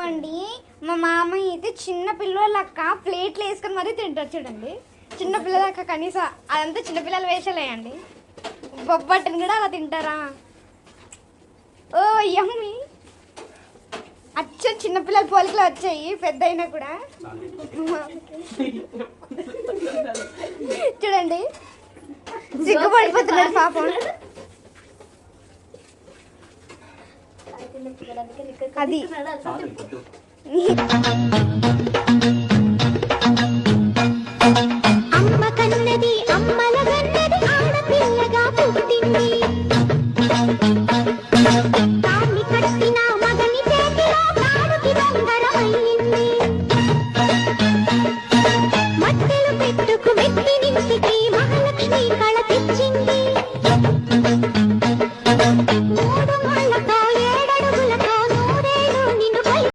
ఇదిగోండి మా మామయ్య అయితే చిన్న పిల్లలక్క ప్లేట్లు వేసుకొని మరీ తింటారు చూడండి. చిన్న పిల్లలక్క కనీసం అదంతా చిన్నపిల్లల వేషలేయండి. బొబ్బట్టుని కూడా అలా తింటారా? ఓ యమ్మీ, అచ్చ చిన్నపిల్లల పోలికలు వచ్చాయి పెద్ద అయినా కూడా. చూడండి సిగ్గుపడిపోతున్నాడు పాపం. అది